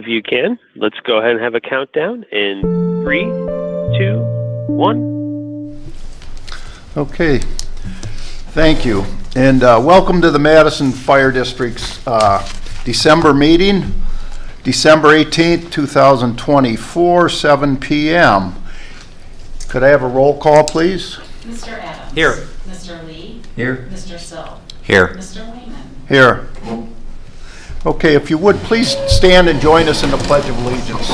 you can, let's go ahead and have a countdown in 3, 2, 1. Okay, thank you. And welcome to the Madison Fire District's December meeting, December 18th, 2024, 7 p.m. Could I have a roll call, please? Mr. Adams. Here. Mr. Lee. Here. Mr. Sill. Here. Mr. Wayman. Here. Okay, if you would, please stand and join us in the Pledge of Allegiance.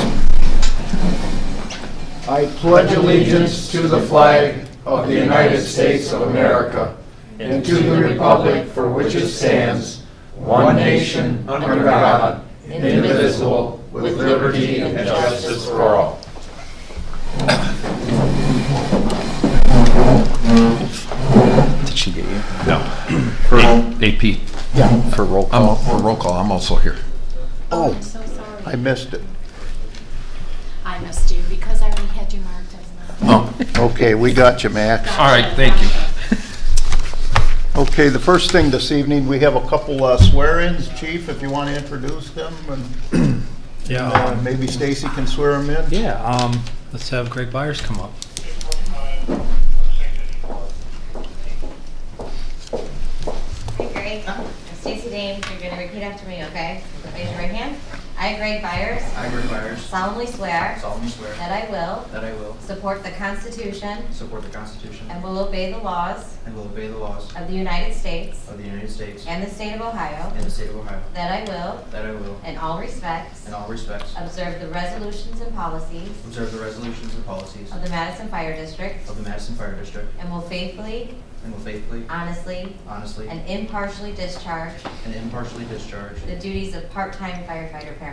I pledge allegiance to the flag of the United States of America and to the republic for which it stands, one nation, under God, indivisible, with liberty and justice for all. Did she get you? No. For AP. Yeah. For roll call? For roll call, I'm also here. Oh, I'm so sorry. I missed it. I missed you because I already had you marked as not. Oh, Okay, we got you, Max. all right, thank you. Okay, the first thing this evening, we have a couple swear-ins. Chief, if you want to introduce them, and Yeah, maybe Stacy can swear them in. yeah. Let's have Greg Byers come up. Hi, Greg. I'm Stacy Dame. You're going to repeat after me, okay? Raise your right hand. I, Greg Byers, I, Greg Byers, solemnly swear solemnly swear that I will that I will support the Constitution support the Constitution and will obey the laws and will obey the laws of the United States of the United States and the state of Ohio, and the state of Ohio, that I will, that I will, in all respects, in all respects, observe the resolutions and policies observe the resolutions and policies of the Madison Fire District, of the Madison Fire District, and will faithfully, and will faithfully, honestly, honestly, and impartially discharge and impartially discharge the duties of part-time firefighter paramedic.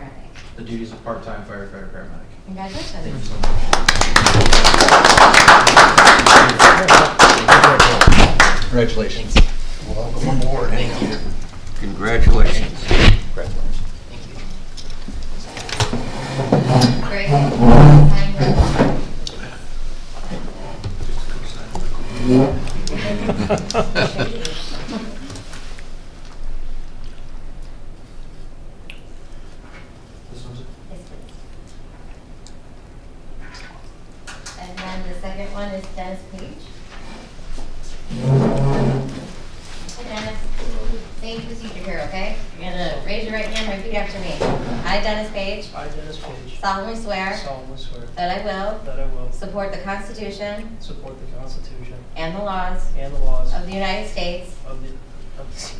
the duties of part-time firefighter paramedic. Congratulations. Thank you so much. Congratulations. Welcome aboard. Thank you. Congratulations. Greg, sign your- This one's it. Yes, please. And then the second one is Dennis Page. Hey, Dennis. Same procedure here, okay? You're gonna raise your right hand and repeat after me. I, Dennis Page, I, Dennis Page, solemnly swear solemnly swear that I will that I will support the Constitution support the Constitution and the laws and the laws of the United States of the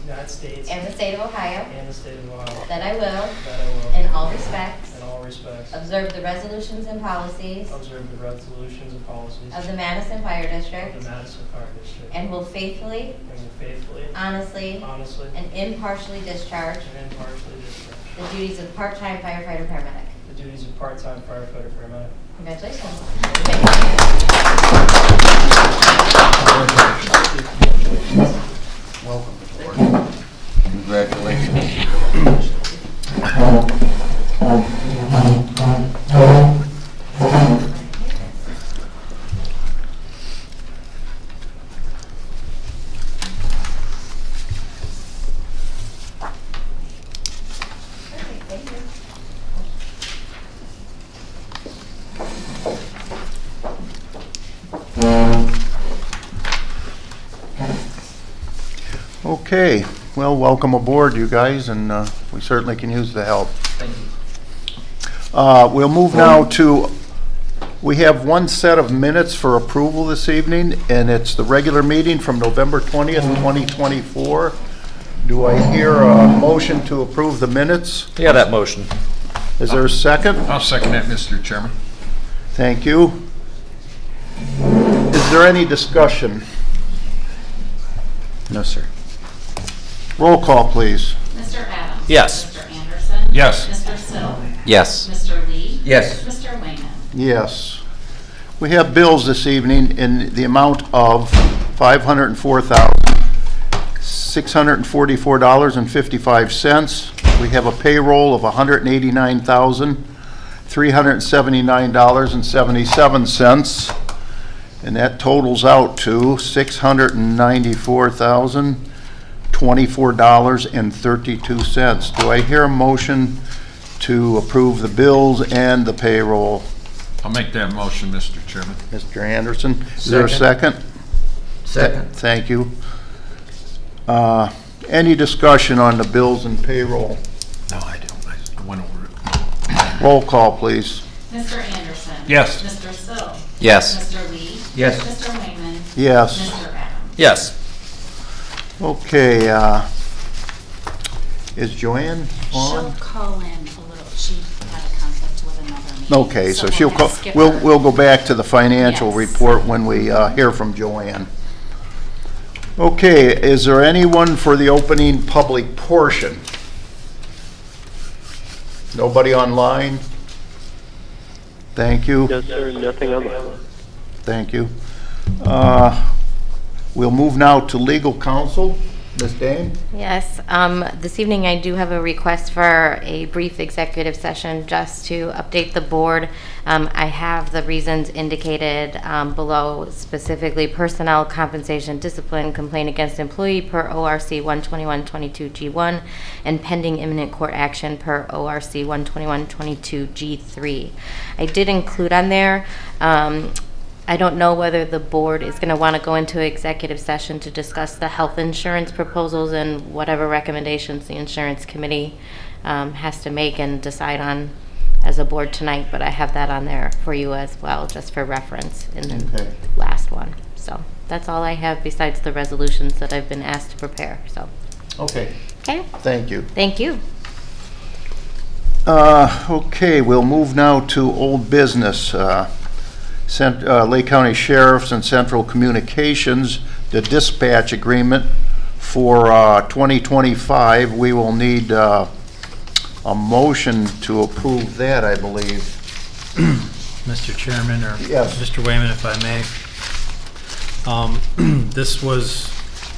United States and the state of Ohio, and the state of Ohio, that I will, that I will, in all respects, in all respects, observe the resolutions and policies observe the resolutions and policies of the Madison Fire of District, the Madison Fire District, and will faithfully, and will faithfully, honestly, honestly, and impartially discharge and impartially discharge the duties of part-time firefighter paramedic. the duties of part-time firefighter paramedic. Congratulations. Welcome aboard. Congratulations. Perfect, thank you. Okay, well, welcome aboard, you guys, and we certainly can use the help. Thank you. We'll move now to, we have one set of minutes for approval this evening, and it's the regular meeting from November 20th, 2024. Do I hear a motion to approve the minutes? Yeah, that motion. Is there a second? I'll second that, Mr. Chairman. Thank you. Is there any discussion? No, sir. Roll call, please. Mr. Adams. Yes. Mr. Anderson. Yes. Mr. Sill. Yes. Mr. Lee. Yes. Mr. Wayman. Yes. We have bills this evening in the amount of $504,644.55. We have a payroll of $189,379.77, and that totals out to $694,024.32. Do I hear a motion to approve the bills and the payroll. I'll make that motion, Mr. Chairman. Mr. Anderson, is there a second? Second. Thank you. Any discussion on the bills and payroll? No, I don't. I went over it. Roll call, please. Mr. Anderson. Yes. Mr. Sill. Yes. Mr. Lee. Yes. Mr. Wayman. Yes. Mr. Adams. Yes. Okay, is Joanne She'll on? call in a little, she had a conflict with another meeting. Okay, so we're she'll gonna call, skip we'll, her. we'll go back to the financial Yes. report when we hear from Joanne. Okay, is there anyone for the opening public portion? Nobody online? Thank you. No, sir, nothing on the Thank you. We'll move now to legal counsel. Ms. Dane? Yes, this evening I do have a request for a brief executive session just to update the board. I have the reasons indicated below, specifically personnel, compensation, discipline, complaint against employee per ORC 121-22G1, and pending imminent court action per ORC 121-22G3. I did include on there, I don't know whether the board is going to want to go into executive session to discuss the health insurance proposals and whatever recommendations the insurance committee has to make and decide on as a board tonight, but I have that on there for you as well, just for reference in the Okay. last one. So that's all I have besides the resolutions that I've been asked to prepare. So, Okay, okay, thank you. thank you. Okay, we'll move now to old business. Lake County Sheriff's and Central Communications, the dispatch agreement for 2025. We will need a motion to approve that, I believe. Mr. Chairman, or Yes. Mr. Wayman, if I may.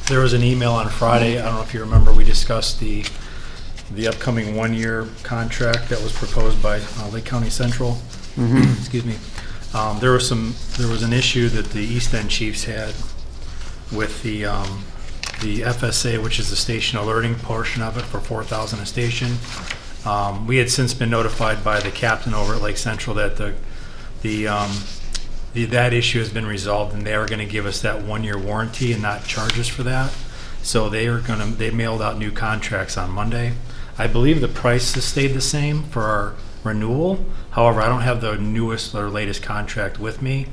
There was an email on Friday, I don't know if you remember, we discussed the upcoming one-year contract that was proposed by Lake County Central. Excuse me. There was an issue that the East End Chiefs had with the FSA, which is the station alerting portion of it for 4,000 a station. We had since been notified by the captain over at Lake Central that that issue has been resolved, and they are going to give us that one-year warranty and not charge us for that. So they mailed out new contracts on Monday. I believe the price has stayed the same for our renewal. However, I don't have the newest or latest contract with me.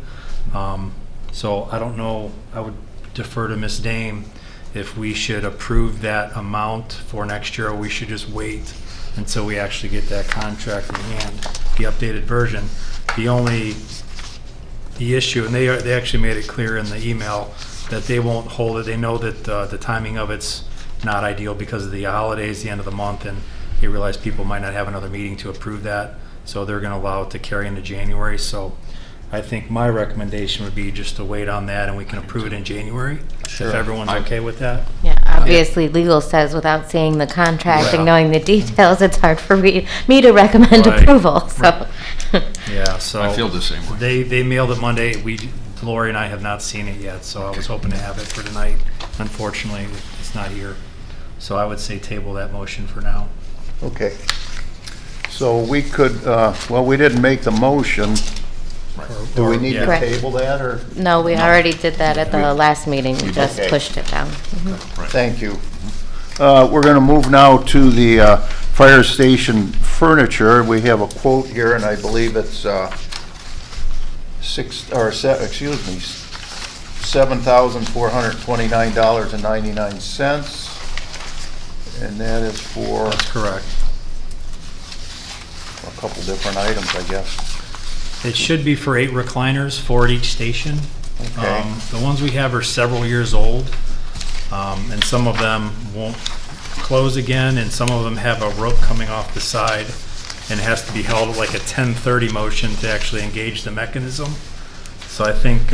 So I don't know, I would defer to Ms. Dame if we should approve that amount for next year, or we should just wait until we actually get that contract in hand, the updated version. The issue, and they actually made it clear in the email that they won't hold it. They know that the timing of it's not ideal because of the holidays, the end of the month, and they realize people might not have another meeting to approve that, so they're going to allow it to carry into January. So I think my recommendation would be just to wait on that, and we can approve it in January, if everyone's okay with that. Yeah, obviously, legal says without seeing the contract and knowing the details, it's hard for me to recommend Right. approval, so. Yeah, so. I feel the same way. They mailed it Monday. Lori and I have not seen it yet, so I was hoping to have it for tonight. Unfortunately, it's not here. So I would say table that motion for now. Okay. So we could, well, we didn't make the motion. Do we need to Correct. table that, or? No, we already did that at the last meeting, we just Okay. pushed it down. Thank you. We're going to move now to the fire station furniture. We have a quote here, and I believe it's $7,429.99, and that is for That's correct. a couple different items, I guess. It should be for 8 recliners, 4 at each station. Okay. The ones we have are several years old, and some of them won't close again, and some of them have a rope coming off the side, and it has to be held like a 1030 motion to actually engage the mechanism. So I think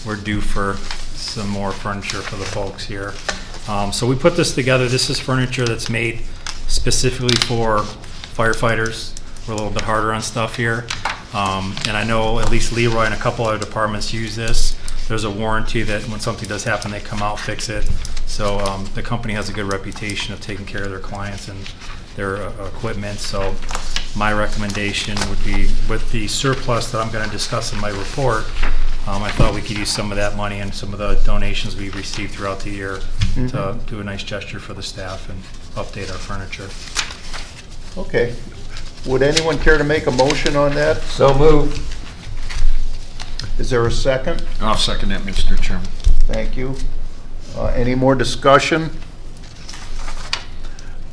we're due for some more furniture for the folks here. So we put this together. This is furniture that's made specifically for firefighters. We're a little bit harder on stuff here. And I know at least Leroy and a couple other departments use this. There's a warranty that when something does happen, they come out, fix it. So the company has a good reputation of taking care of their clients, and their equipment. So my recommendation would be, with the surplus that I'm going to discuss in my report, I thought we could use some of that money and some of the donations we've received throughout the year to do a nice gesture for the staff and update our furniture. Okay. Would anyone care to make a motion on that? So moved. Is there a second? I'll second that, Mr. Chairman. Thank you. Any more discussion?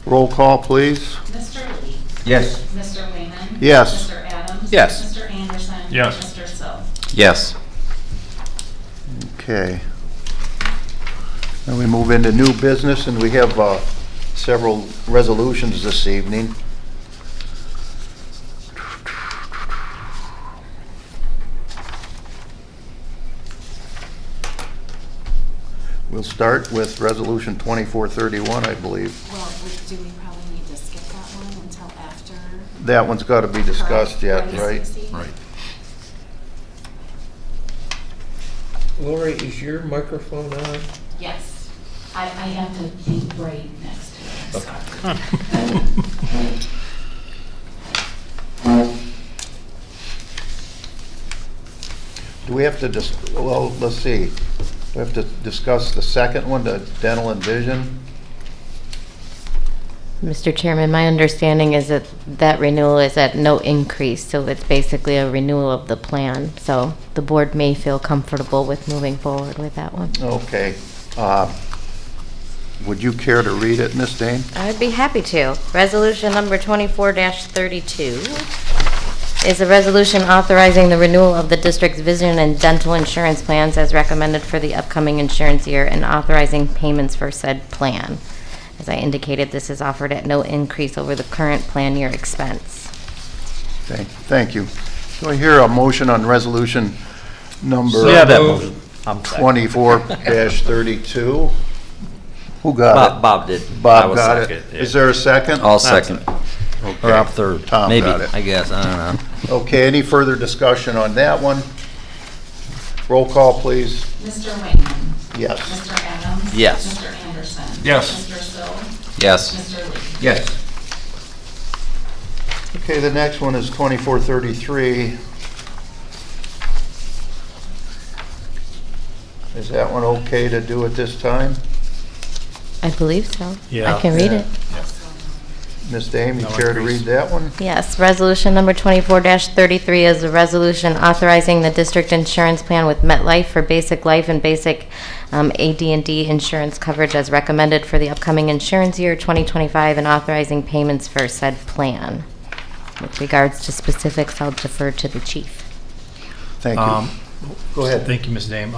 Roll call, please. Mr. Lee? Yes. Mr. Wayman? Yes. Mr. Adams? Yes. Mr. Anderson? Yes. Mr. Sill? Yes. Okay. Then we move into new business, and we have several resolutions this evening. We'll start with Resolution 2431, I believe. Well, do we probably need to skip that one until after? That one's got to be discussed yet, right? Stacy? Right. Lori, is your microphone on? Yes. I have to be right next to it, I'm sorry. Do we have to well, let's see. We have to discuss the second one, the dental and vision. Mr. Chairman, my understanding is that that renewal is at no increase, so it's basically a renewal of the plan. So the board may feel comfortable with moving forward with that one. Okay. Would you care to read it, Ms. Dane? I'd be happy to. Resolution number 24-32 is a resolution authorizing the renewal of the district's vision and dental insurance plans as recommended for the upcoming insurance year and authorizing payments for said plan. As I indicated, this is offered at no increase over the current plan year expense. Thank you. Do I hear a motion on resolution number Yeah, that motion. 24-32? Who got it? Bob did. I Bob will got it. second, yeah. Is there a second? I'll second. Okay. Or I'm third. Tom Maybe, got it. I guess. I don't know. Okay, any further discussion on that one? Roll call, please. Mr. Wayman? Yes. Mr. Adams? Yes. Mr. Anderson? Yes. Mr. Sill? Yes. Mr. Lee? Yes. Okay, the next one is 2433. Is that one okay to do at this time? I believe so. Yeah. I can read Yeah. it. Ms. Dame, you No care to increase. read that one? Yes, resolution number 24-33 is a resolution authorizing the district insurance plan with MetLife for basic life and basic AD&D insurance coverage as recommended for the upcoming insurance year 2025 and authorizing payments for said plan. With regards to specifics, I'll defer to the chief. Thank you. Go ahead. Thank you, Ms. Dame.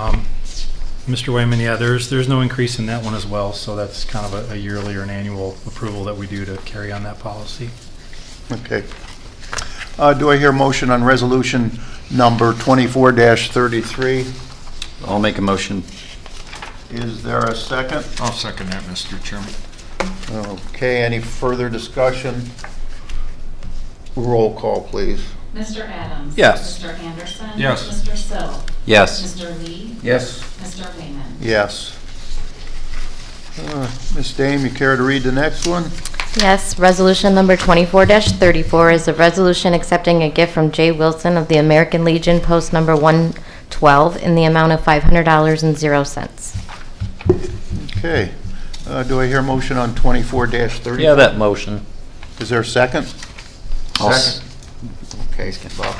Mr. Wayman, yeah, there's no increase in that one as well, so that's kind of a yearly or an annual approval that we do to carry on that policy. Okay. Do I hear a motion on resolution number 24-33? I'll make a motion. Is there a second? I'll second that, Mr. Chairman. Okay, any further discussion? Roll call, please. Mr. Adams? Yes. Mr. Anderson? Yes. Mr. Sill? Yes. Mr. Lee? Yes. Mr. Wayman? Yes. Ms. Dame, you care to read the next one? Yes, resolution number 24-34 is a resolution accepting a gift from Jay Wilson of the American Legion, post number 112, in the amount of $500.00. Okay. Do I hear a motion on 24-30? Yeah, that motion. Is there a second? Second. Okay, Bob.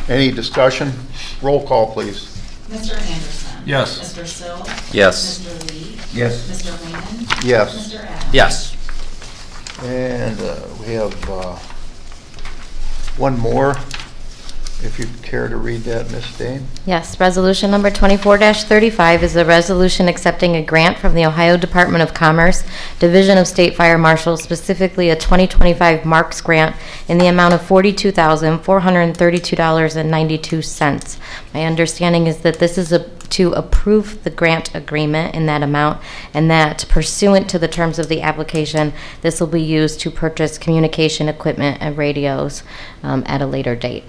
Any discussion? Roll call, please. Mr. Anderson? Yes. Mr. Sill? Yes. Mr. Lee? Yes. Mr. Wayman? Yes. Mr. Adams? Yes. And we have one more, if you'd care to read that, Ms. Dane. Yes, resolution number 24-35 is a resolution accepting a grant from the Ohio Department of Commerce, Division of State Fire Marshal, specifically a 2025 Marks grant in the amount of $42,432.92. My understanding is that this is to approve the grant agreement in that amount, and that pursuant to the terms of the application, this will be used to purchase communication equipment and radios at a later date.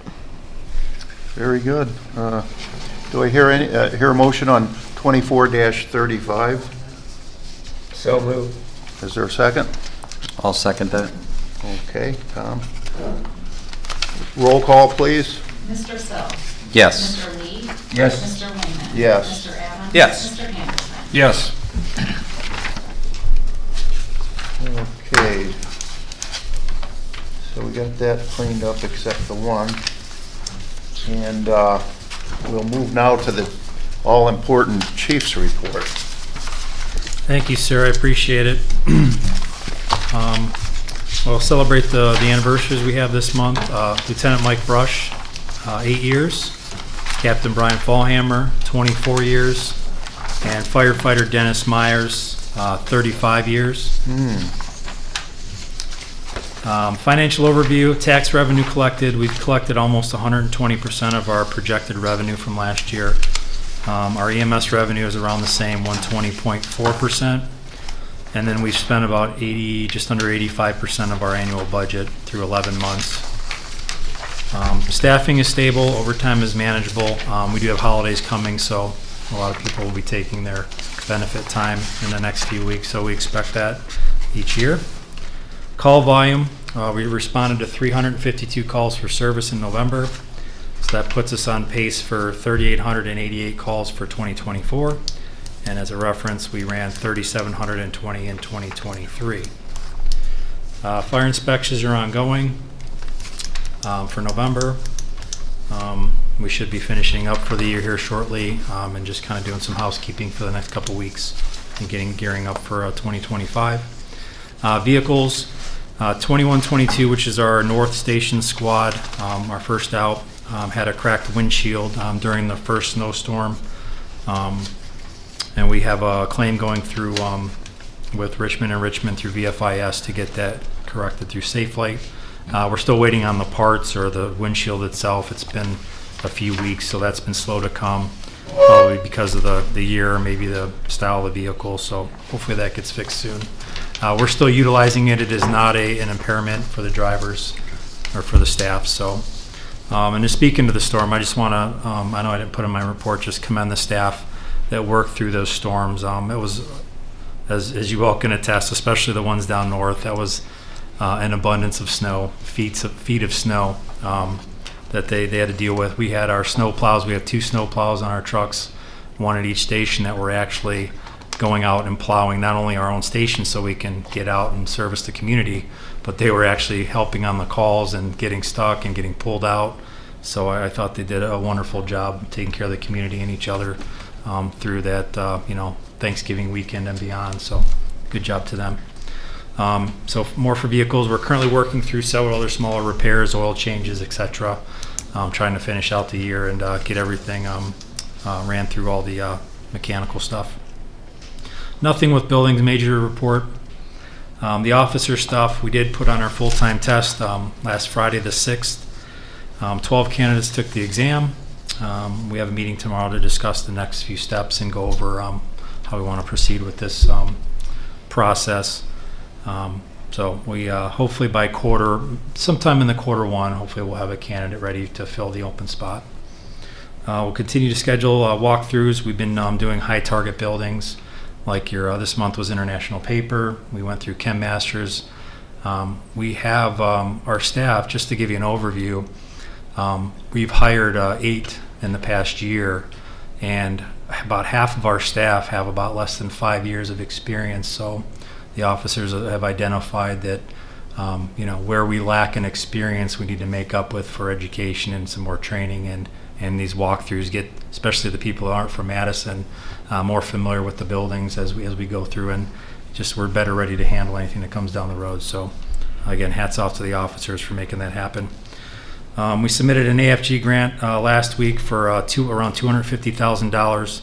Very good. Do I hear a motion on 24-35? So moved. Is there a second? I'll second that. Okay, Tom. Roll call, please. Mr. Sill. Yes. Mr. Lee. Yes. Mr. Wayman. Yes. Mr. Adams. Yes. Mr. Anderson. Yes. Okay. So we got that cleaned up except the one. And we'll move now to the all-important chief's report. Thank you, sir. I appreciate it. We'll celebrate the anniversaries we have this month. Lieutenant Mike Brush, 8 years. Captain Brian Fallhammer, 24 years. And firefighter Dennis Myers, 35 years. Financial overview, tax revenue collected. We've collected almost 120% of our projected revenue from last year. Our EMS revenue is around the same, 120.4%. And then we've spent about just under 85% of our annual budget through 11 months. Staffing is stable, overtime is manageable. We do have holidays coming, so a lot of people will be taking their benefit time in the next few weeks, so we expect that each year. Call volume, we responded to 352 calls for service in November. So that puts us on pace for 3,888 calls for 2024. And as a reference, we ran 3,720 in 2023. Fire inspections are ongoing for November. We should be finishing up for the year here shortly and just kind of doing some housekeeping for the next couple weeks and gearing up for 2025. Vehicles, 2122, which is our North Station squad, our first out, had a cracked windshield during the first snowstorm. And we have a claim going through with Richmond and Richmond through VFIS to get that corrected through SafeLight. We're still waiting on the parts or the windshield itself. It's been a few weeks, so that's been slow to come, probably because of the year, maybe the style of the vehicle. So hopefully that gets fixed soon. We're still utilizing it. It is not an impairment for the drivers or for the staff. So, and to speak into the storm, I just want to, I know I didn't put in my report, just commend the staff that worked through those storms. It was, as you all can attest, especially the ones down north, that was an abundance of snow, feet of snow that they had to deal with. We had our snow plows. We have 2 snow plows on our trucks, one at each station, that were actually going out and plowing not only our own station so we can get out and service the community, but they were actually helping on the calls and getting stuck and getting pulled out. So I thought they did a wonderful job taking care of the community and each other through that, Thanksgiving weekend and beyond. So good job to them. So more for vehicles. We're currently working through several other smaller repairs, oil changes, etc. Trying to finish out the year and get everything ran through all the mechanical stuff. Nothing with buildings major to report. The officer stuff, we did put on our full-time test last Friday the 6th. 12 candidates took the exam. We have a meeting tomorrow to discuss the next few steps and go over how we want to proceed with this process. So we hopefully by sometime in the quarter one, hopefully we'll have a candidate ready to fill the open spot. We'll continue to schedule walkthroughs. We've been doing high target buildings, like this month was International Paper. We went through Chem Masters. We have our staff, just to give you an overview, we've hired 8 in the past year, and about half of our staff have about less than 5 years of experience. So the officers have identified that where we lack in experience, we need to make up with for education and some more training, and these walkthroughs get, especially the people who aren't from Madison, more familiar with the buildings as we go through, and just we're better ready to handle anything that comes down the road. So again, hats off to the officers for making that happen. We submitted an AFG grant last week for around $250,000.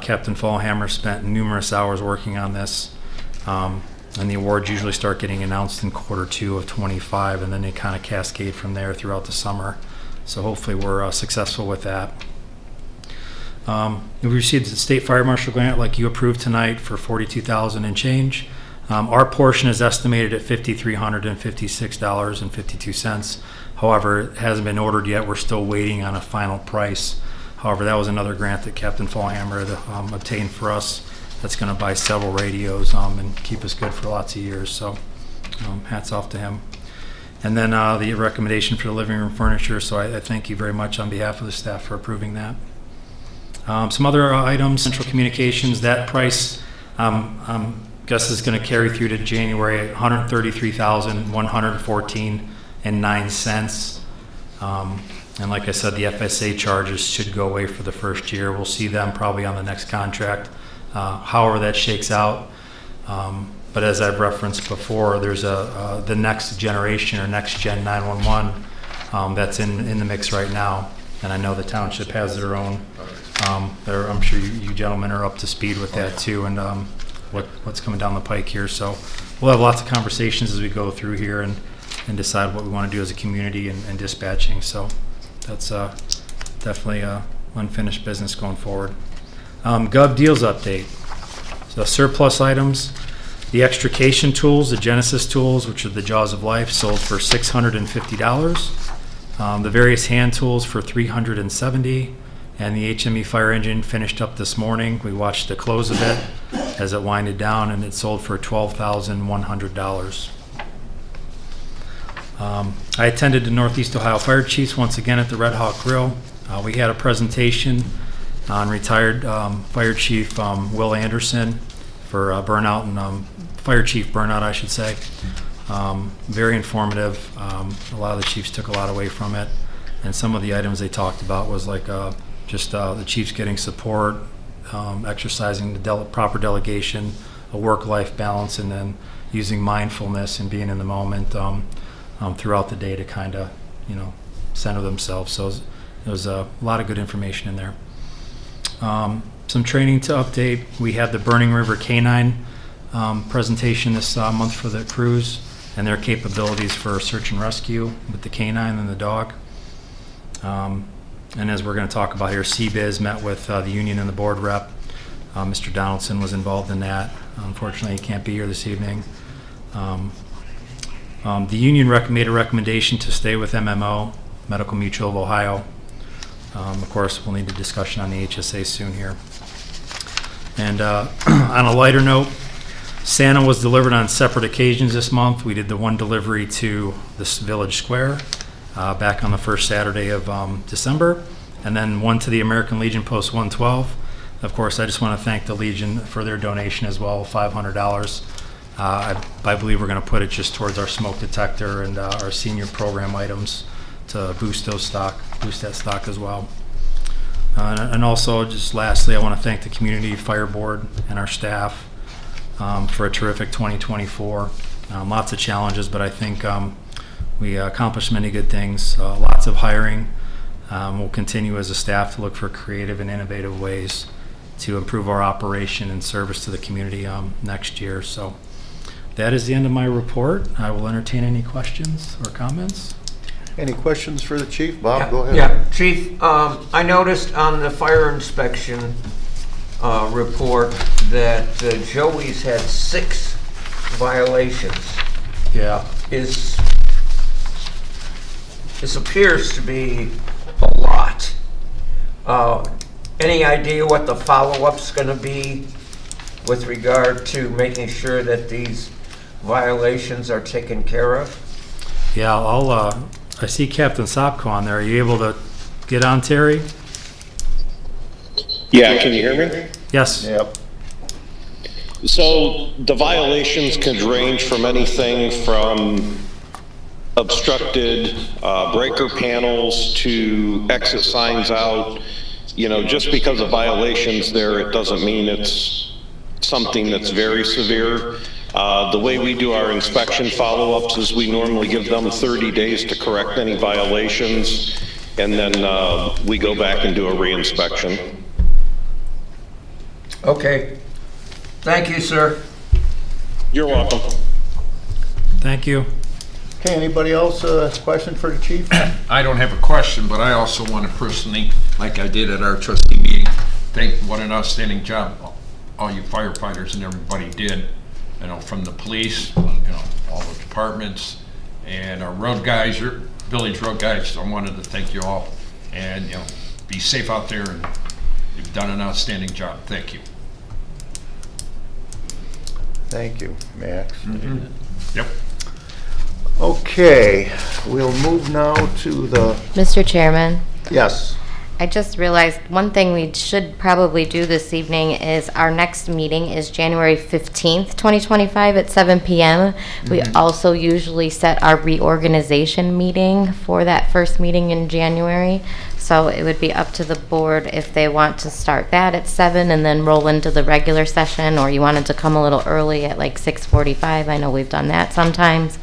Captain Fallhammer spent numerous hours working on this, and the awards usually start getting announced in Q2 of 25, and then they kind of cascade from there throughout the summer. So hopefully we're successful with that. We received the state fire marshal grant like you approved tonight for $42,000 and change. Our portion is estimated at $5,356.52. However, it hasn't been ordered yet. We're still waiting on a final price. However, that was another grant that Captain Fallhammer had obtained for us. That's going to buy several radios and keep us good for lots of years. So Hats off to him. And then the recommendation for the living room furniture, so I thank you very much on behalf of the staff for approving that. Some other items, Central Communications, that price, guess is going to carry through to January, $133,114.09. And like I said, the FSA charges should go away for the first year. We'll see them probably on the next contract, however that shakes out. But as I've referenced before, there's the next generation or next gen 911 that's in the mix right now. And I know the township has their own. I'm sure you gentlemen are up to speed with that too, and what's coming down the pike here. So we'll have lots of conversations as we go through here and decide what we want to do as a community and dispatching. So that's definitely unfinished business going forward. Gov deals update. So surplus items, the extrication tools, the Genesis tools, which are the Jaws of Life, sold for $650. The various hand tools for $370. And the HME fire engine finished up this morning. We watched the close of it as it winded down, and it sold for $12,100. I attended the Northeast Ohio Fire Chiefs once again at the Red Hawk Grill. We had a presentation on retired Fire Chief Will Anderson for burnout and Fire Chief burnout, I should say. Very informative. A lot of the chiefs took a lot away from it, and some of the items they talked about was like just the chiefs getting support, exercising the proper delegation, a work-life balance, and then using mindfulness and being in the moment throughout the day to kind of, center themselves. So there was a lot of good information in there. Some training to update. We had the Burning River Canine presentation this month for the crews and their capabilities for search and rescue with the canine and the dog. And as we're going to talk about here, CBIZ met with the union and the board rep. Mr. Donaldson was involved in that. Unfortunately, he can't be here this evening. The union made a recommendation to stay with MMO, Medical Mutual of Ohio. Of course, we'll need a discussion on the HSA soon here. And on a lighter note, Santa was delivered on separate occasions this month. We did the one delivery to this Village Square back on the first Saturday of December, and then one to the American Legion Post 112. Of course, I just want to thank the Legion for their donation as well, $500. I believe we're going to put it just towards our smoke detector and our senior program items to boost that stock as well. And also, just lastly, I want to thank the Community Fire Board and our staff for a terrific 2024. Lots of challenges, but I think we accomplished many good things, lots of hiring. We'll continue as a staff to look for creative and innovative ways to improve our operation and service to the community next year. So that is the end of my report. I will entertain any questions or comments. Any questions for the chief? Bob, go ahead. Yeah, Chief, I noticed on the fire inspection report that Joey's had 6 violations. Yeah. This appears to be a lot. Any idea what the follow-up's going to be with regard to making sure that these violations are taken care of? Yeah, I see Captain Sopko on there. Are you able to get on, Terry? Yeah, can you hear me? Yes. Yep. So the violations could range from anything from obstructed breaker panels to exit signs out. Just because of violations there, it doesn't mean it's something that's very severe. The way we do our inspection follow-ups is we normally give them 30 days to correct any violations, and then we go back and do a re-inspection. Okay. Thank you, sir. You're welcome. Thank you. Okay, anybody else question for the chief? I don't have a question, but I also want to personally, like I did at our trustee meeting, thank what an outstanding job all you firefighters and everybody did. From the police, all the departments, and our road guys, your village road guys. I wanted to thank you all, and be safe out there. And you've done an outstanding job. Thank you. Thank you, Max. Mm-hmm. Yep. Okay, we'll move now to the, Mr. Chairman, yes, I just realized one thing we should probably do this evening is our next meeting is January 15th, 2025 at 7 PM. We also usually set our reorganization meeting for that first meeting in January. So it would be up to the board if they want to start that at 7 and then roll into the regular session, or you wanted to come a little early at like 6:45. I know we've done that sometimes.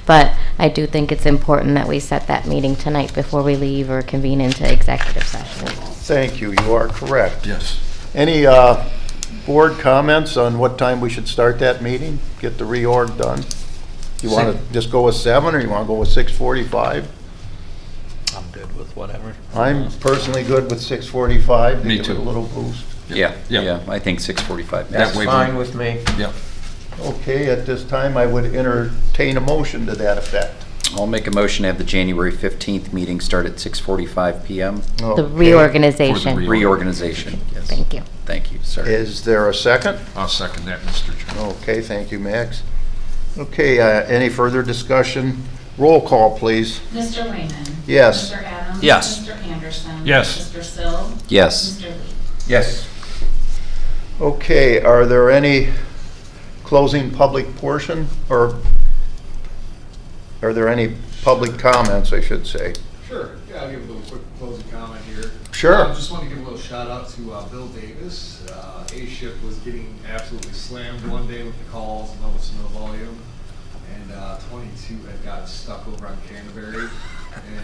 But I do think it's important that we set that meeting tonight before we leave or convene into executive session. thank you, you are correct. Yes. Any board comments on what time we should start that meeting? Get the reorg done? You want to just go with 7 or you want to go with 6:45? I'm good with whatever. I'm personally good with 6:45. to Me give it too. a little boost. Yeah, Yeah. yeah, I think 6:45. That That's way we- fine with me. Yep. Okay, at this time, I would entertain a motion to that effect. I'll make a motion to have the January 15th meeting start at 6:45 PM. The Okay. reorganization. For the Reorganization, yes. Thank you. Thank you, sir. Is there a second? I'll second that, Mr. Chairman. Okay, thank you, Max. Okay, any further discussion? Roll call, please. Mr. Raymond? Yes. Mr. Adams? Yes. Mr. Anderson? Yes. Mr. Sill? Yes. Mr. Lee? Yes. Okay, are there any closing public portion, or are there any public comments, I should say? Sure, yeah, I'll give a little quick closing comment here. Sure. Just want to give a little shout out to Bill Davis. A-Shift was getting absolutely slammed one day with the calls and all the snow volume, and 22 had gotten stuck over on Canterbury.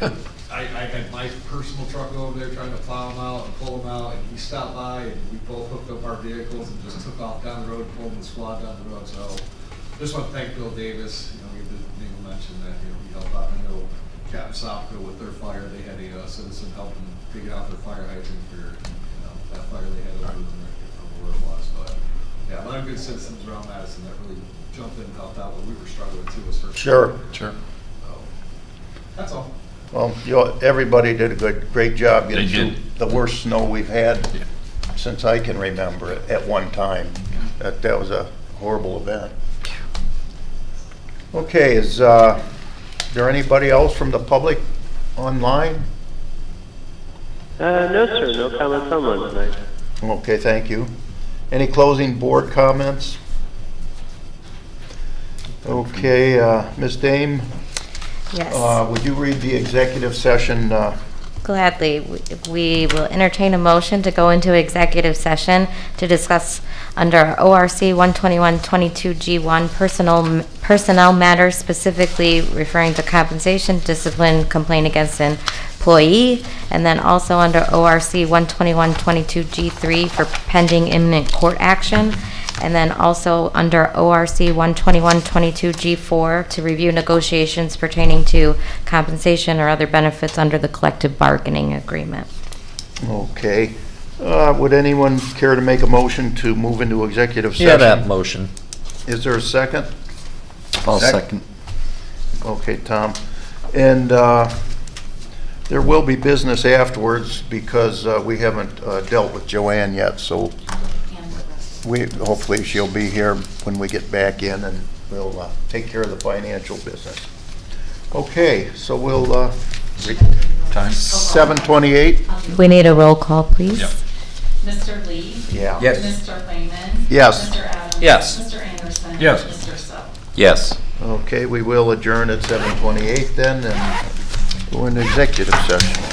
And I had my personal truck over there trying to plow him out and pull him out, and he stopped by, and we both hooked up our vehicles and just took off down the road and pulled the squad down the road. So just want to thank Bill Davis. You know, we did mention that, you know, he helped out. I know Captain Southfield with their fire, they had a citizen help them figure out their fire hydrant for, you know, that fire they had over them. I can't remember where it was, but yeah, a lot of good citizens around Madison that really jumped in and helped out when we were struggling too as first. Sure. Sure. So, that's all. Well, everybody did a great job getting They through did. the worst snow we've had Yeah. since I can remember it at one time. That was a horrible event. Okay, is there anybody else from the public online? No, sir, no comments online tonight. Okay, thank you. Any closing board comments? Okay, Ms. Dame, Yes. would you read the executive session? Gladly. We will entertain a motion to go into executive session to discuss under ORC 121-22G1 personnel matters, specifically referring to compensation, discipline, complaint against an employee, and then also under ORC 121-22G3 for pending imminent court action, and then also under ORC 121-22G4 to review negotiations pertaining to compensation or other benefits under the collective bargaining agreement. Okay. Would anyone care to make a motion to move into executive session? Yeah, that motion. Is there a second? I'll second. Okay, Tom. And there will be business afterwards because we haven't dealt with Joanne yet, so hopefully she'll be here when we get back in and we'll take care of the financial business. Okay, so we'll, Time? 7:28? We need a roll call, please. Yep. Mr. Lee? Yeah. Yes. Mr. Raymond? Yes. Mr. Adams? Yes. Mr. Anderson? Yes. Mr. Sill? Yes. Okay, we will adjourn at 7:28 then and go into executive session.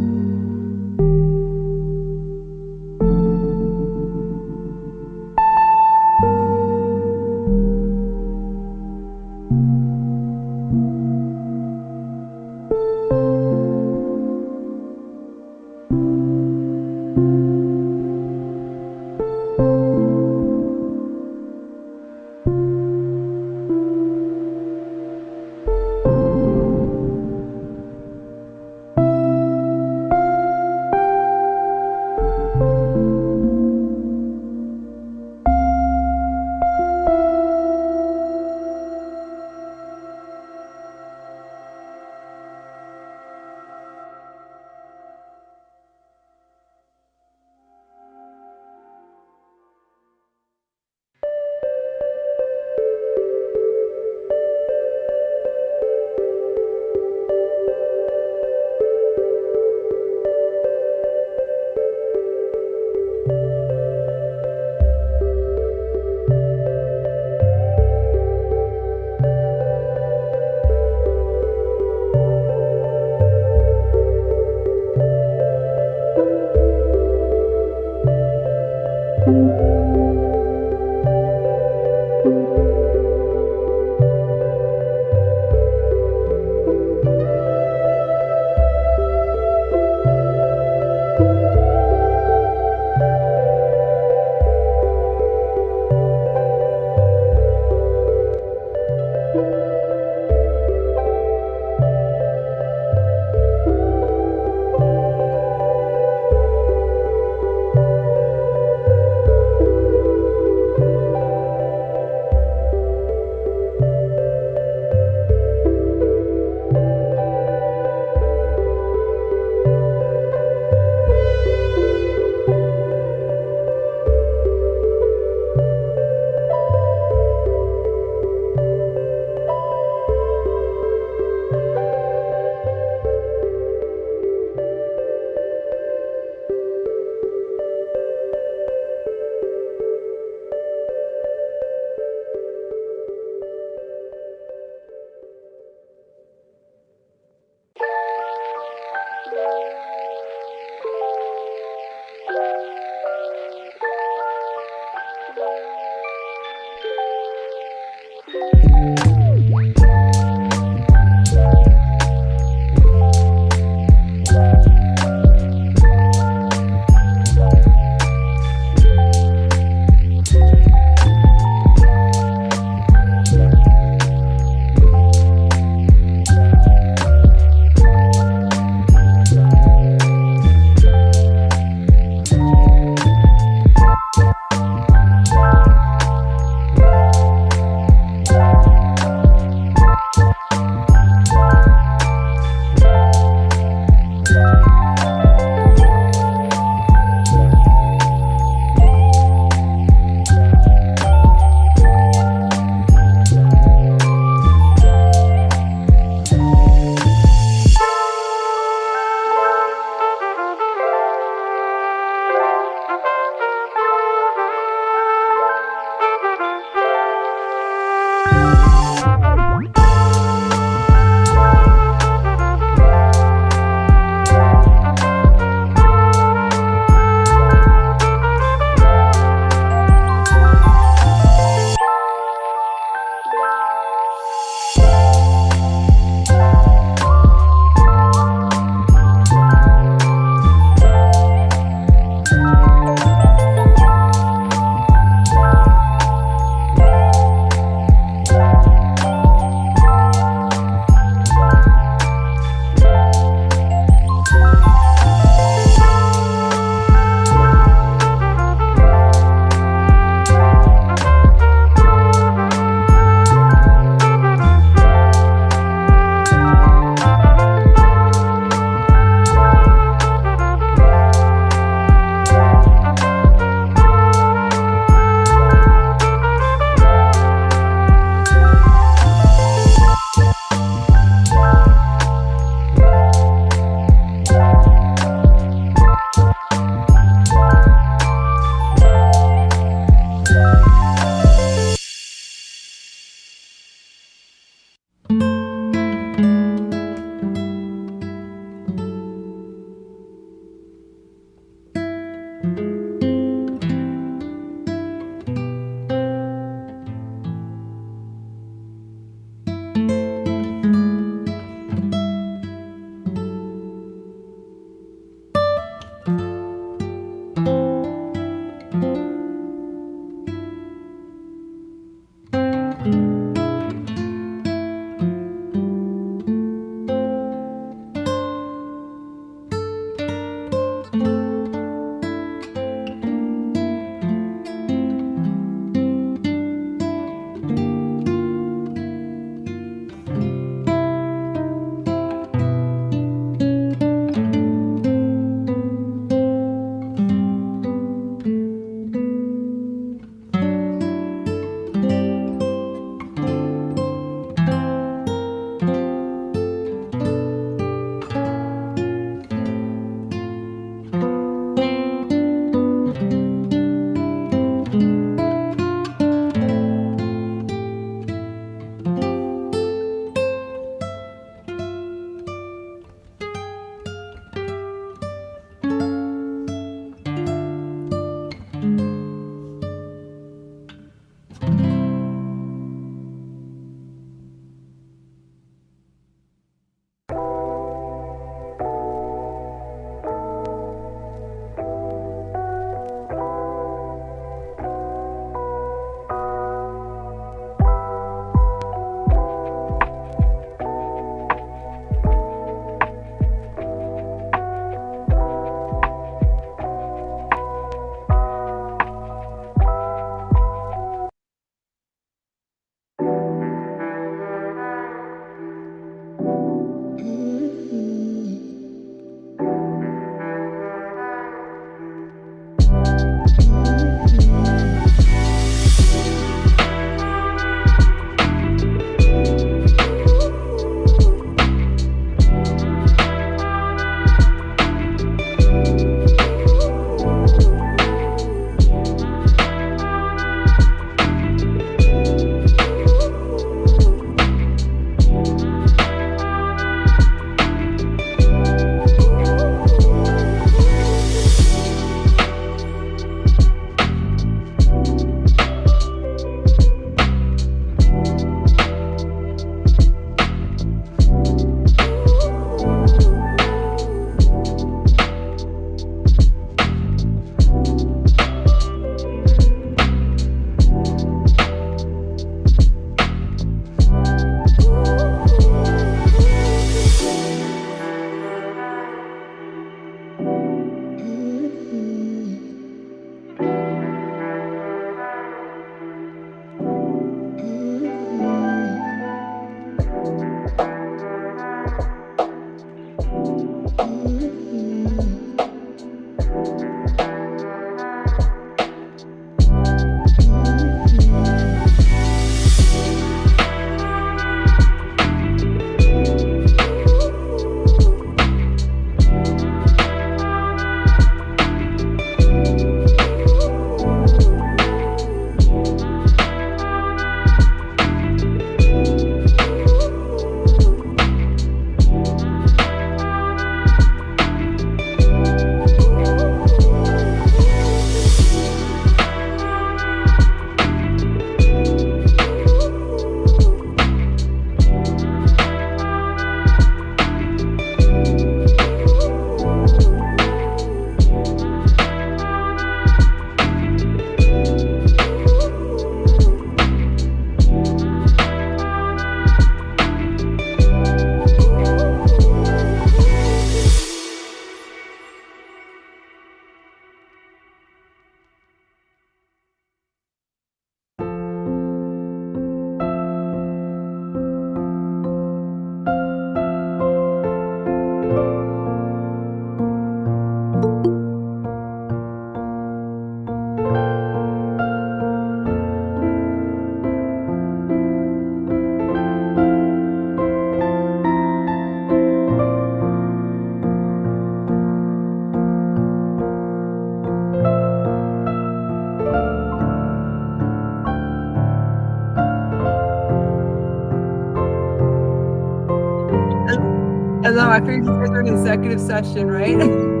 And then I figured you guys are in executive session, right?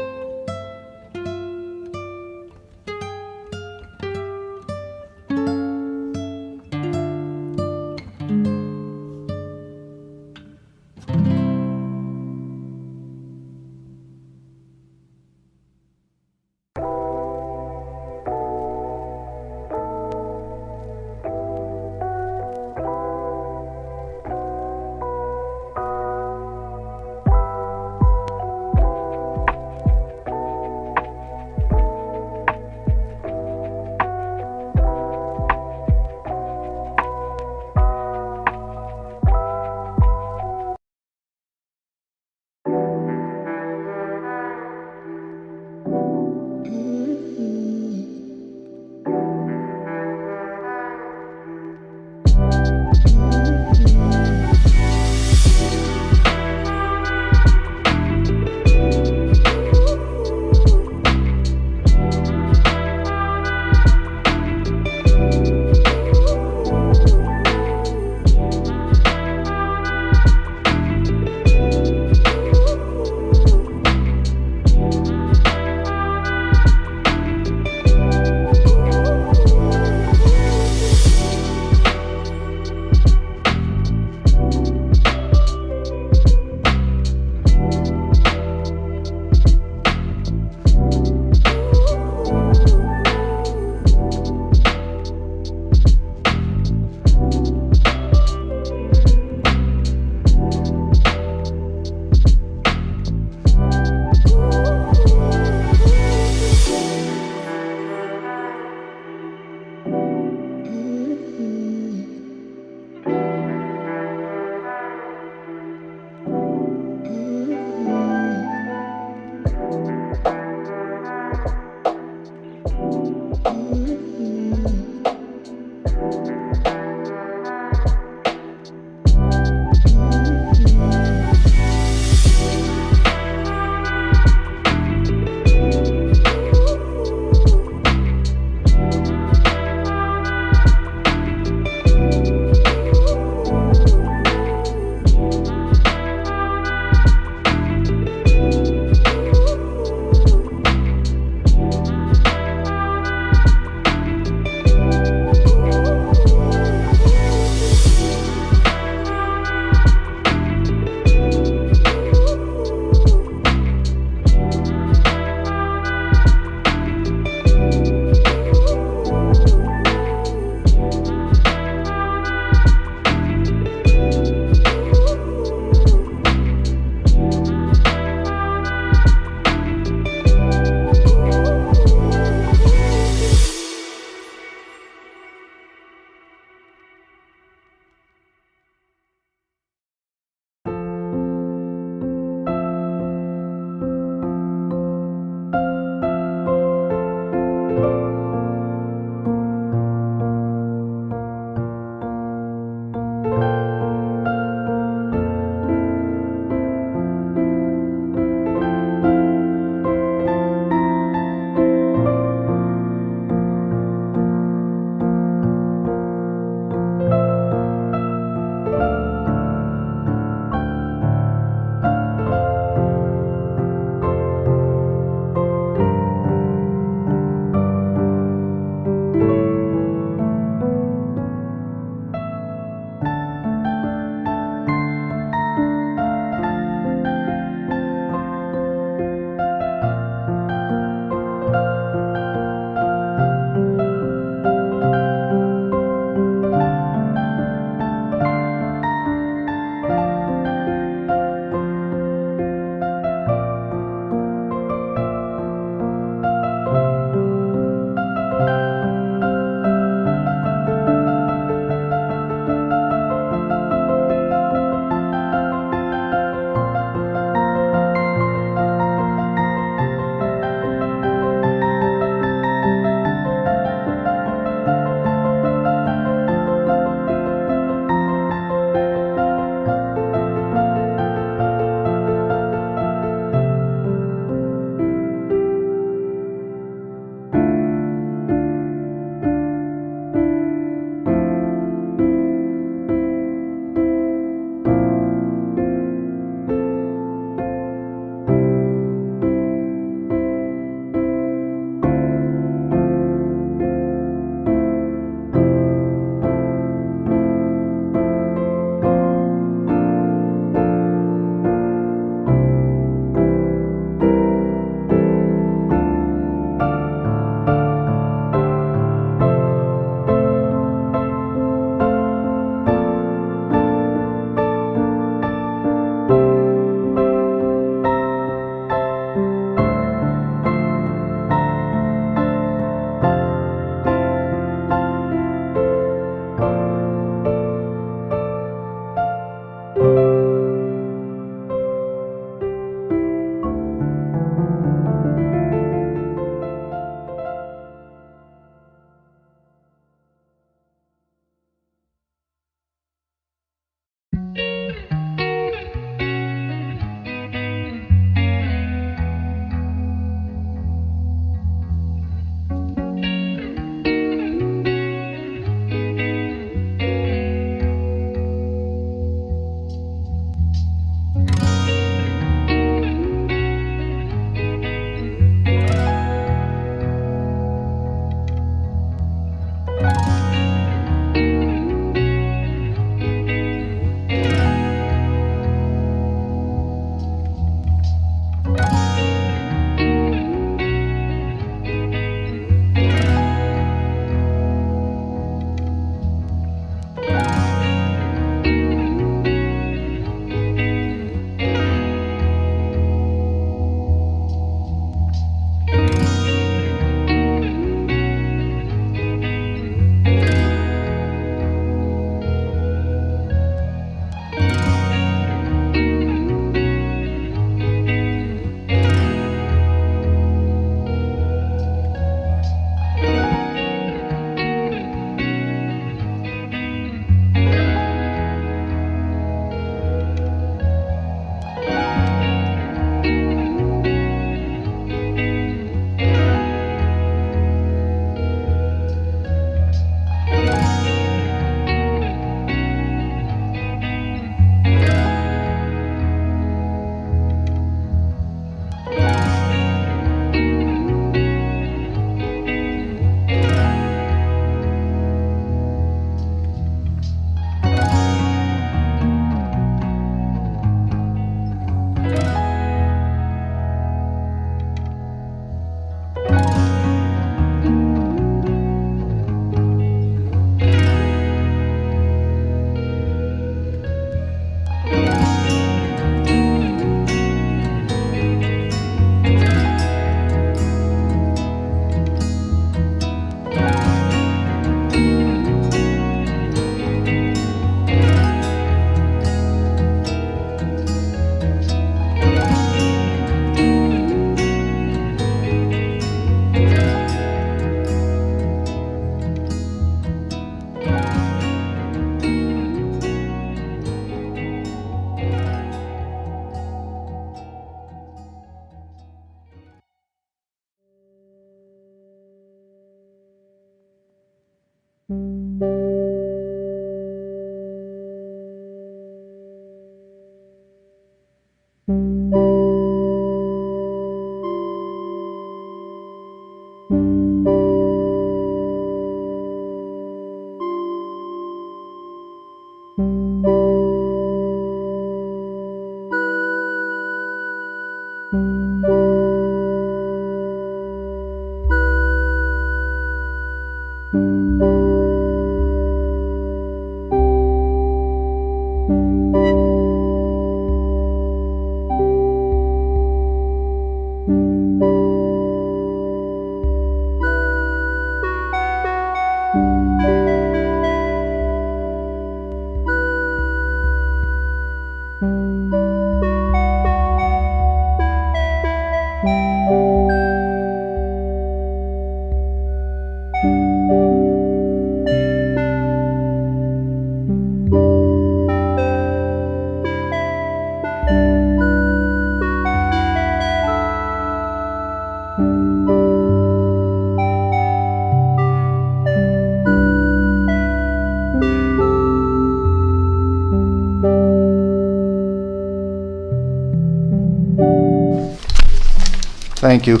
Thank you.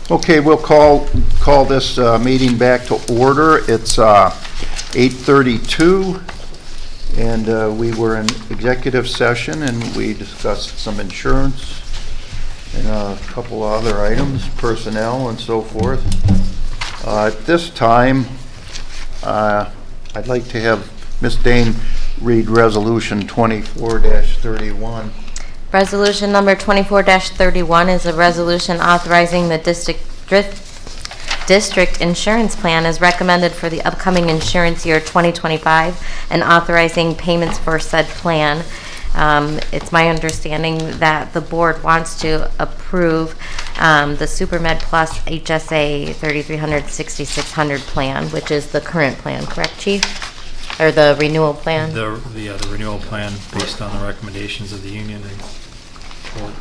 Okay, we'll call this meeting back to order. It's 8:32, and we were in executive session, and we discussed some insurance and a couple other items, personnel and so forth. At this time, I'd like to have Ms. Dane read Resolution 24-31. Resolution number 24-31 is a resolution authorizing the district insurance plan as recommended for the upcoming insurance year 2025 and authorizing payments for said plan. It's my understanding that the board wants to approve the SuperMed Plus HSA 3300-6600 plan, which is the current plan, correct, Chief? Or the renewal plan? The renewal plan based on the recommendations of the union and board.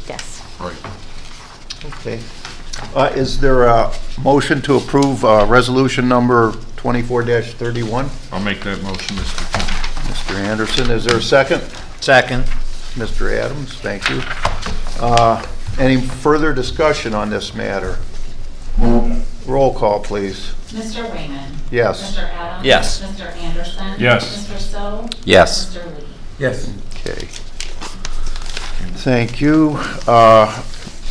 Yes. Right. Okay. Is there a motion to approve resolution number 24-31? I'll make that motion, Mr. Chairman. Mr. Anderson, is there a second? Second. Mr. Adams, thank you. Any further discussion on this matter? Roll call, please. Mr. Raymond? Yes. Mr. Adams? Yes. Mr. Anderson? Yes. Mr. So? Yes. Mr. Lee? Yes. Okay. Thank you.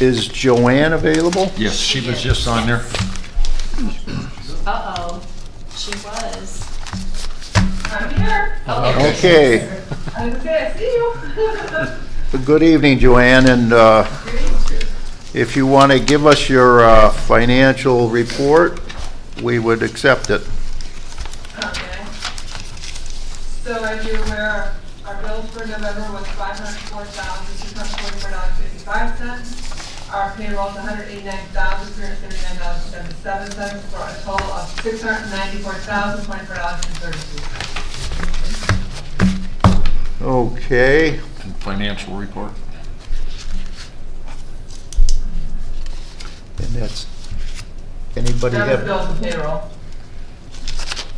Is Joanne available? Yes, she was just on there. Uh-oh, she was. I'm here. Okay. I was gonna see you. Good evening, Joanne, and if you want to give us your financial report, we would accept it. Okay. So as you're aware, our bills for November was $504,644.55. Our payroll is $189,379.77 for a total of $694,024.32. Okay. And financial report. And that's, anybody That was have? bills and payroll.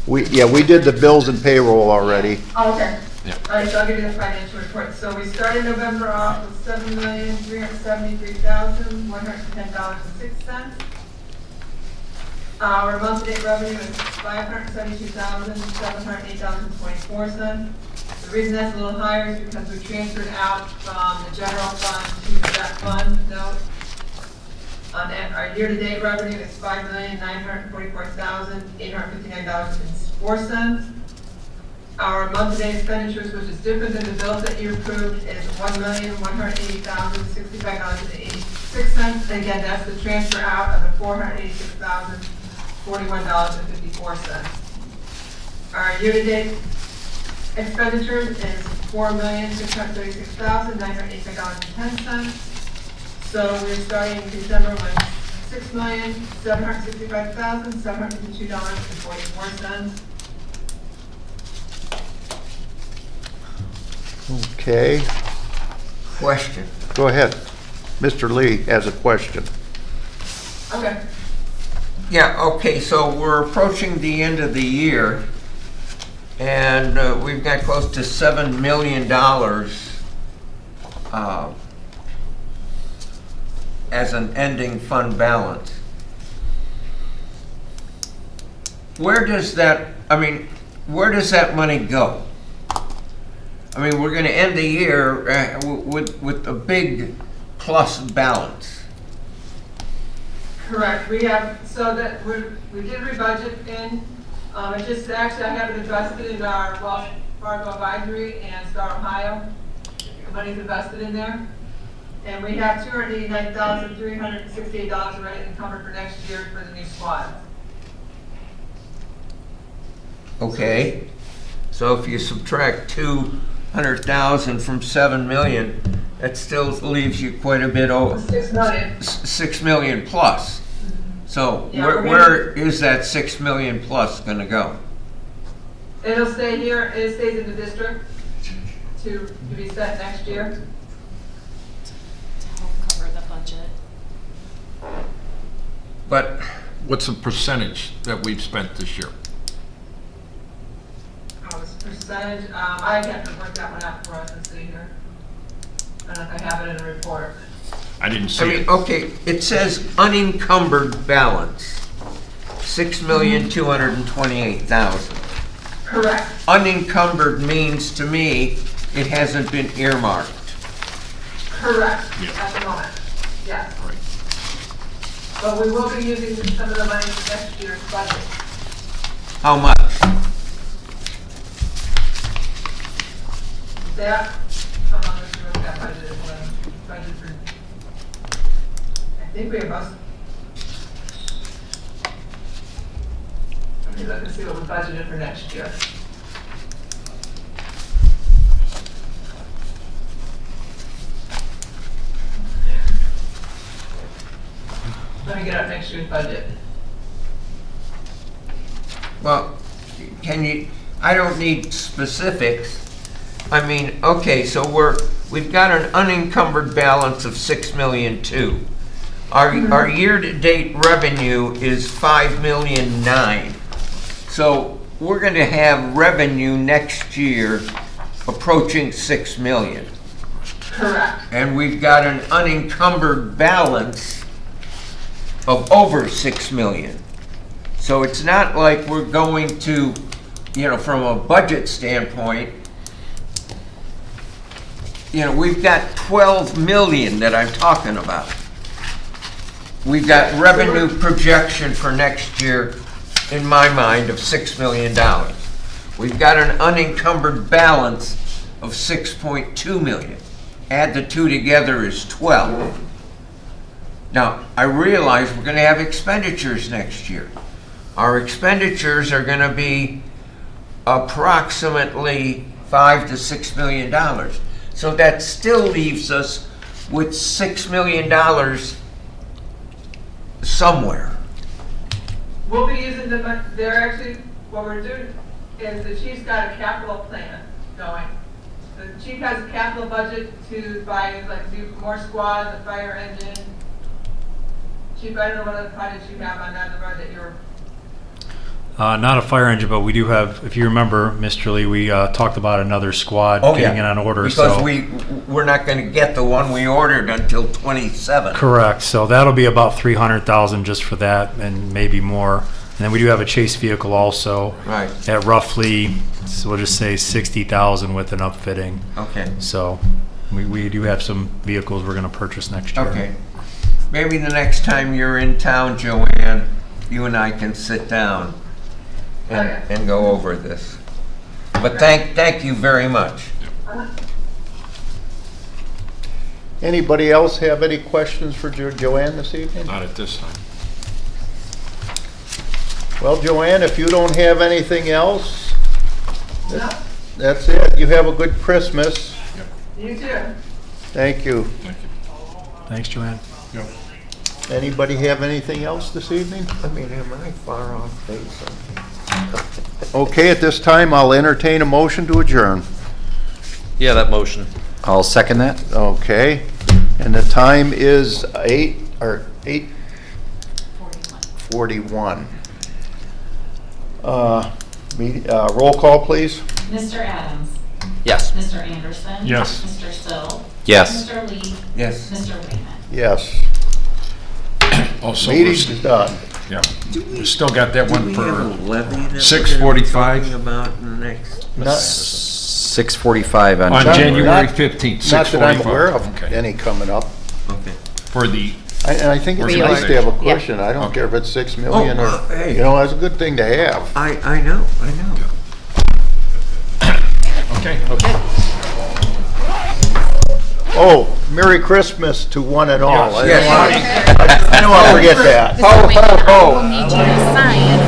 We did the bills and payroll already. Oh, okay. Yeah. All right, so I'll give you the financial report. So we started November off with $7,373,110.06. Our month-to-date revenue is $572,708.24. The reason that's a little higher is because we transferred out from the general fund to the debt fund note. Our year-to-date revenue is $5,944,859.04. Our month-to-date expenditures, which is different than the bills that you approved, is $1,180,065.86. Again, that's the transfer out of the $486,041.54. Our year-to-date expenditures is $4,636,985.10. So we're starting December with $6,765,752.44. Okay. Question. Go ahead. Mr. Lee has a question. Okay. Yeah, okay, so we're approaching the end of the year, and we've got close to $7 million as an ending fund balance. Where does that money go? I mean, we're gonna end the year with a big plus balance. Correct, we have, so that we did rebudget in, it just, actually, I have it invested in our Wells Fargo Advisory and Star Ohio. The money's invested in there. And we have $289,368 already encumbered for next year for the new squad. Okay, so if you subtract 200,000 from 7 million, that still leaves you quite a bit over. 6 million. 6 million plus. So Yeah, where is that 6 million plus gonna go? It'll stay here, it stays in the district to be spent next year. To help cover the budget. But What's the percentage that we've spent this year? This percentage, I have to work that one out for us and see here. I don't know if I have it in the report. I didn't see it. okay, it says unencumbered balance, 6,228,000. Correct. Unencumbered means to me, it hasn't been earmarked. Correct, Yeah. at the moment, yes. Right. But we will be using some of the money for next year's budget. How much? That, how long is that budget is, budget for, I think we have most. Let me look and see what we budgeted for next year. Let me get up next year's budget. Well, I don't need specifics. I mean, okay, so we've got an unencumbered balance of 6,000,002. Our year-to-date revenue is 5,000,009. So we're gonna have revenue next year approaching 6 million. Correct. And we've got an unencumbered balance of over 6 million. So it's not like we're going to, from a budget standpoint, we've got 12 million that I'm talking about. We've got revenue projection for next year, in my mind, of $6 million. We've got an unencumbered balance of 6.2 million. Add the two together is 12. Now, I realize we're gonna have expenditures next year. Our expenditures are gonna be approximately $5 to $6 million. So that still leaves us with $6 million somewhere. We'll be using the, they're actually, what we're doing is the chief's got a capital plan going. The chief has a capital budget to buy, do more squads, a fire engine. Chief, I don't know what other projects you have on the road that you're. Not a fire engine, but we do have, if you remember, Mr. Lee, we talked about another squad getting it on order. Because we're not going to get the one we ordered until 27. Correct. So that'll be about 300,000 just for that, and maybe more. And then we do have a chase vehicle also. Right. At roughly, so we'll just say 60,000 with an upfitting. Okay. So we do have some vehicles we're going to purchase next year. Okay. Maybe the next time you're in town, Joanne, you and I can sit down and go over this. But thank you very much. Anybody else have any questions for Joanne this evening? Not at this time. Well, Joanne, if you don't have anything else, No, that's it. You have a good Christmas. you too. Thank you. Thanks, Joanne. Yep. Anybody have anything else this evening? I mean, am I far off base? Okay, at this time, I'll entertain a motion to adjourn. Yeah, that motion. I'll second that. Okay, and the time is 8:41. 6:41. Roll call, please. Mr. Adams? Yes. Mr. Anderson? Yes. Mr. Sill? Yes. Mr. Lee? Yes. Mr. Raymond? Yes. Also, Meeting is done. yeah, we still got that Do one we have a for levy that we're gonna be 6:45? talking about in the next? 6:45 on on January. January 15th, Not that I'm 6:45. aware of Okay. any coming up. Okay. For the, And I think it's Reorg. nice to have a Yeah. cushion. I don't care if it's 6 million or, hey. you know, that's a good thing to have. I know. okay. Oh, Merry Christmas to one and all. I Yes. don't want to forget that. Ho, ho, ho. We'll need you to sign.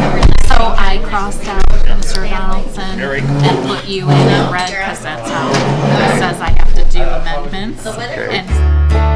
So I crossed out Mr. Donaldson and put you in red because that's how it says I have to do amendments. And